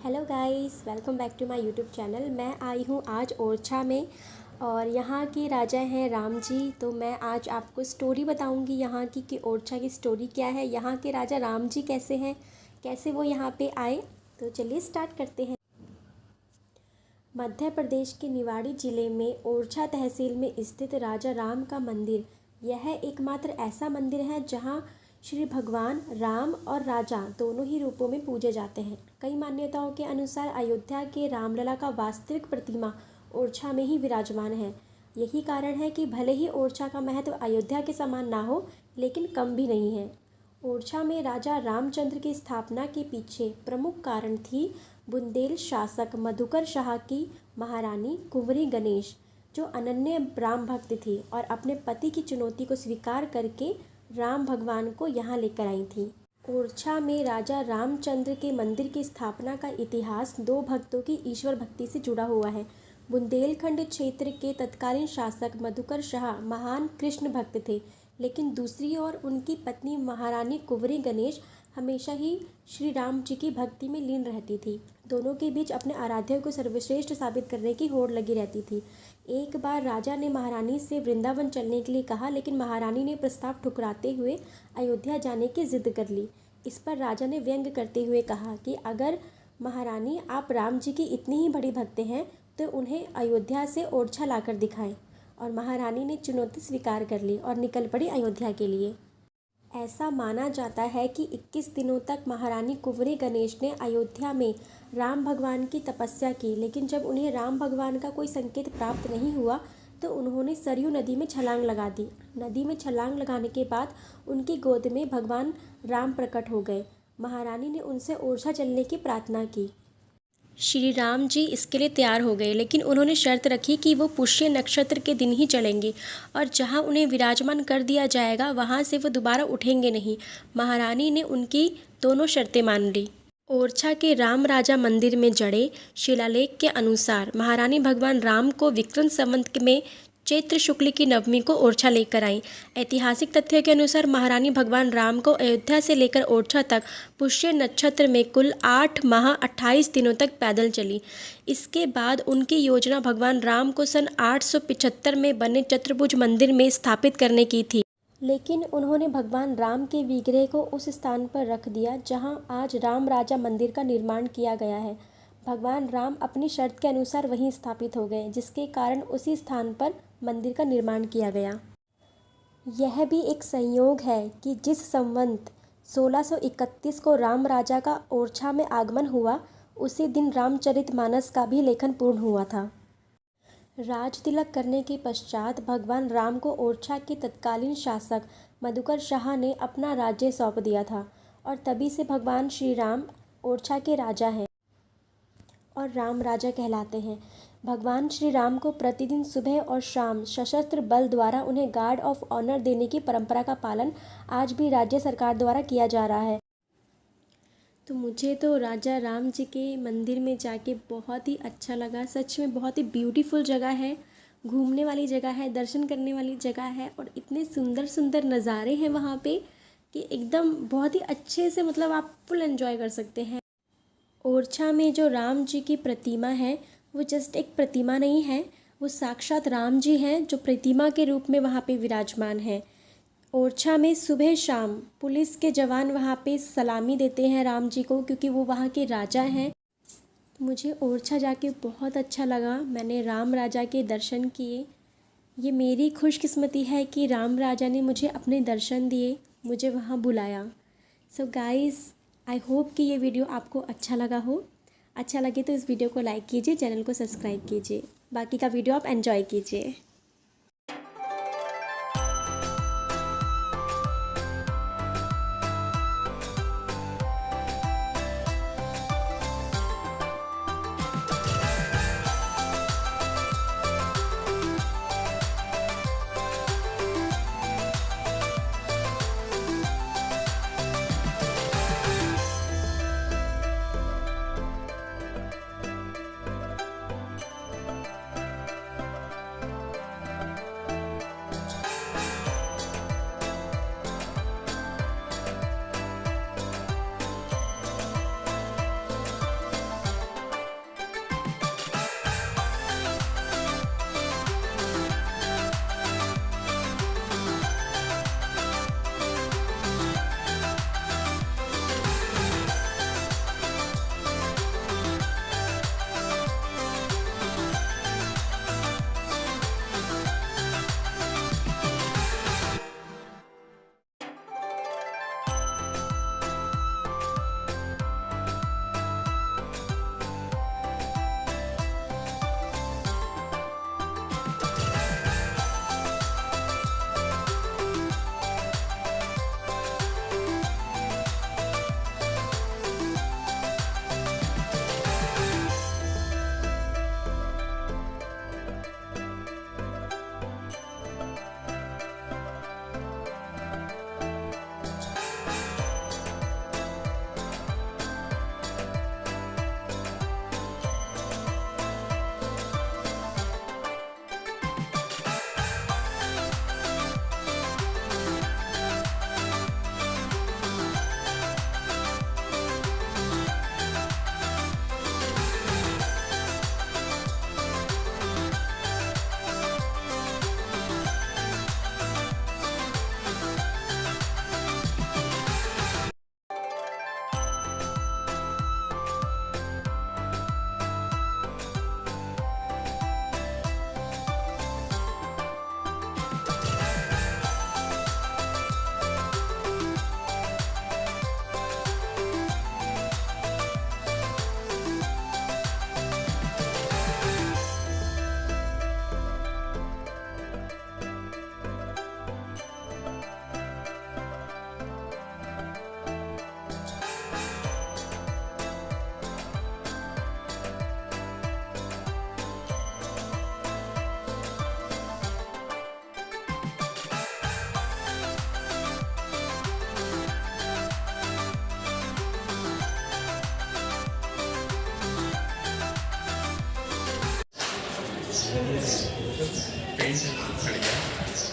Hello guys, welcome back to my YouTube channel. मैं आई हूँ आज ओरछा में और यहाँ के राजा हैं राम जी। तो मैं आज आपको स्टोरी बताऊँगी यहाँ की कि ओरछा की स्टोरी क्या है, यहाँ के राजा राम जी कैसे हैं, कैसे वो यहाँ पे आए। तो चलिए स्टार्ट करते हैं। मध्य प्रदेश के निवाड़ी जिले में ओरछा तहसील में स्थित राजा राम का मंदिर यह एकमात्र ऐसा मंदिर है जहाँ श्री भगवान राम और राजा दोनों ही रूपों में पूजे जाते हैं। कई मान्यताओं के अनुसार अयोध्या के रामलला का वास्तविक प्रतिमा ओरछा में ही विराजमान है। यही कारण है कि भले ही ओरछा का महत्व अयोध्या के समान ना हो, लेकिन कम भी नहीं है। ओरछा में राजा रामचंद्र की स्थापना के पीछे प्रमुख कारण थी बुंदेल शासक मधुकर शाह की महारानी कुंवरी गणेश, जो अनन्य राम भक्त थी और अपने पति की चुनौती को स्वीकार करके राम भगवान को यहाँ लेकर आई थी। ओरछा में राजा रामचंद्र के मंदिर की स्थापना का इतिहास दो भक्तों की ईश्वर भक्ति से जुड़ा हुआ है। बुंदेलखंड क्षेत्र के तत्कालीन शासक मधुकर शाह महान कृष्ण भक्त थे, लेकिन दूसरी ओर उनकी पत्नी महारानी कुंवरी गणेश हमेशा ही श्री राम जी की भक्ति में लीन रहती थी। दोनों के बीच अपने आराध्य को सर्वश्रेष्ठ साबित करने की होड़ लगी रहती थी। एक बार राजा ने महारानी से वृंदावन चलने के लिए कहा, लेकिन महारानी ने प्रस्ताव ठुकराते हुए अयोध्या जाने की जिद कर ली। इस पर राजा ने व्यंग करते हुए कहा कि अगर महारानी आप राम जी की इतनी ही बड़ी भक्त हैं तो उन्हें अयोध्या से ओरछा लाकर दिखाएं। और महारानी ने चुनौती स्वीकार कर ली और निकल पड़ी अयोध्या के लिए। ऐसा माना जाता है कि 21 दिनों तक महारानी कुंवरी गणेश ने अयोध्या में राम भगवान की तपस्या की, लेकिन जब उन्हें राम भगवान का कोई संकेत प्राप्त नहीं हुआ तो उन्होंने सरयू नदी में छलांग लगा दी। नदी में छलांग लगाने के बाद उनकी गोद में भगवान राम प्रकट हो गए। महारानी ने उनसे ओरछा चलने की प्रार्थना की। श्री राम जी इसके लिए तैयार हो गए, लेकिन उन्होंने शर्त रखी कि वो पुष्य नक्षत्र के दिन ही चलेंगे और जहां उन्हें विराजमान कर दिया जाएगा वहां से वो दोबारा उठेंगे नहीं। महारानी ने उनकी दोनों शर्तें मान ली। ओरछा के राम राजा मंदिर में जड़े शिलालेख के अनुसार महारानी भगवान राम को विक्रम संवत में चैत्र शुक्ल की नवमी को ओरछा लेकर आई। ऐतिहासिक तथ्यों के अनुसार महारानी भगवान राम को अयोध्या से लेकर ओरछा तक पुष्य नक्षत्र में कुल 8 माह 28 दिनों तक पैदल चली। इसके बाद उनकी योजना भगवान राम को सन 875 में बने चतुर्भुज मंदिर में स्थापित करने की थी, लेकिन उन्होंने भगवान राम के विग्रह को उस स्थान पर रख दिया जहां आज राम राजा मंदिर का निर्माण किया गया है। भगवान राम अपनी शर्त के अनुसार वहीं स्थापित हो गए, जिसके कारण उसी स्थान पर मंदिर का निर्माण किया गया। यह भी एक संयोग है कि जिस संवत 1631 को राम राजा का ओरछा में आगमन हुआ, उसी दिन रामचरितमानस का भी लेखन पूर्ण हुआ था। राज तिलक करने के पश्चात भगवान राम को ओरछा के तत्कालीन शासक मधुकर शाह ने अपना राज्य सौंप दिया था और तभी से भगवान श्री राम ओरछा के राजा हैं और राम राजा कहलाते हैं। भगवान श्री राम को प्रतिदिन सुबह और शाम सशस्त्र बल द्वारा उन्हें गार्ड ऑफ ऑनर देने की परंपरा का पालन आज भी राज्य सरकार द्वारा किया जा रहा है। तो मुझे तो राजा राम जी के मंदिर में जाके बहुत ही अच्छा लगा। सच में बहुत ही ब्यूटीफुल जगह है, घूमने वाली जगह है, दर्शन करने वाली जगह है और इतने सुंदर सुंदर नज़ारे हैं वहाँ पे कि एकदम बहुत ही अच्छे से मतलब आप फुल एंजॉय कर सकते हैं। ओरछा में जो राम जी की प्रतिमा है वो जस्ट एक प्रतिमा नहीं है, वो साक्षात राम जी हैं जो प्रतिमा के रूप में वहाँ पे विराजमान है। ओरछा में सुबह शाम पुलिस के जवान वहाँ पे सलामी देते हैं राम जी को, क्योंकि वो वहाँ के राजा हैं। मुझे ओरछा जाके बहुत अच्छा लगा। मैंने राम राजा के दर्शन किए। ये मेरी खुशकिस्मती है कि राम राजा ने मुझे अपने दर्शन दिए, मुझे वहाँ बुलाया। सो गाइज़, आई होप कि ये वीडियो आपको अच्छा लगा हो। अच्छा लगे तो इस वीडियो को लाइक कीजिए, चैनल को सब्सक्राइब कीजिए। बाकी का वीडियो आप एंजॉय कीजिए।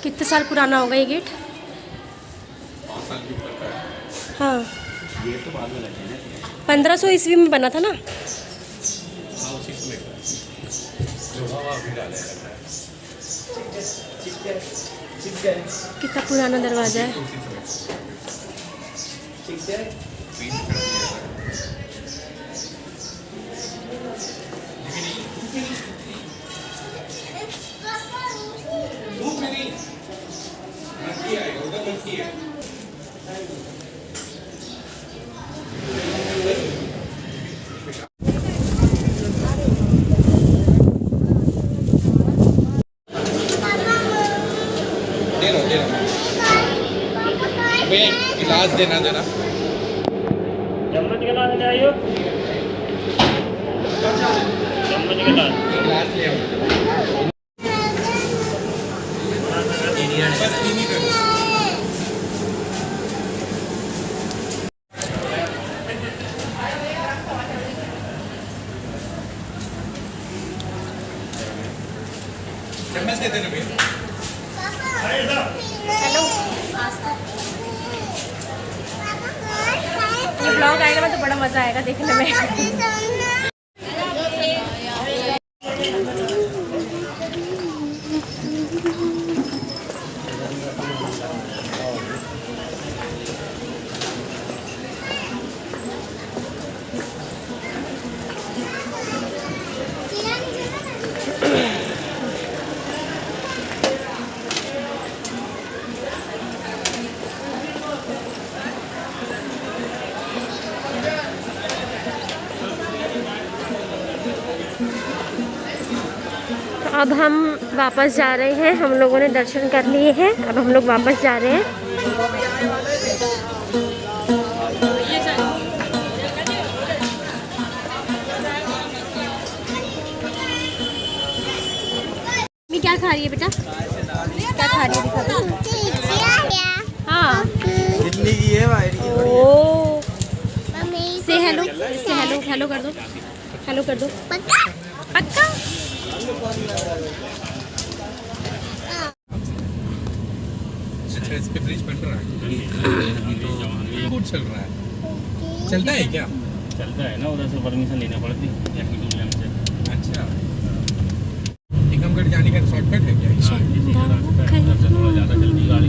कितने साल पुराना होगा ये गेट? 5 साल के ऊपर का है। हाँ, ये तो बाद में लगे ना। 1500 ईस्वी में बना था ना। हाँ, उसी समय का लोहा वहाँ भी डाला है। कितना पुराना दरवाजा है। उसी समय पेंट कर दिया था। धूप में नहीं, मक्खी आएगा, उधर मक्खी है। दे रहा हूँ। अबे गिलास देना जरा। चम्मच गिलास ले आइयो। चम्मच गिलास। गिलास ले आओ। बस चीनी कर दो। चम्मच दे देना भैया। हेलो, ये ब्लॉग आएगा ना तो बड़ा मज़ा आएगा देखने में। अब हम वापस जा रहे हैं। हम लोगों ने दर्शन कर लिए हैं, अब हम लोग वापस जा रहे हैं। मैं क्या खा रही है बेटा? क्या खा रही है दिखा दो। हाँ, कितनी की है भाई? ओ से हेलो, से हेलो, हेलो कर दो, हेलो कर दो। पक्का पक्का। अच्छा, इस पे ब्रिज बन रहा है। गुड चल रहा है। चलता है क्या? चलता है ना, उधर से परमिशन लेना पड़ती है से। अच्छा, टीकमगढ़ जाने का शॉर्टकट है क्या? हाँ, इसी का रास्ता है, उधर से थोड़ा ज़्यादा जल्दी गाड़ी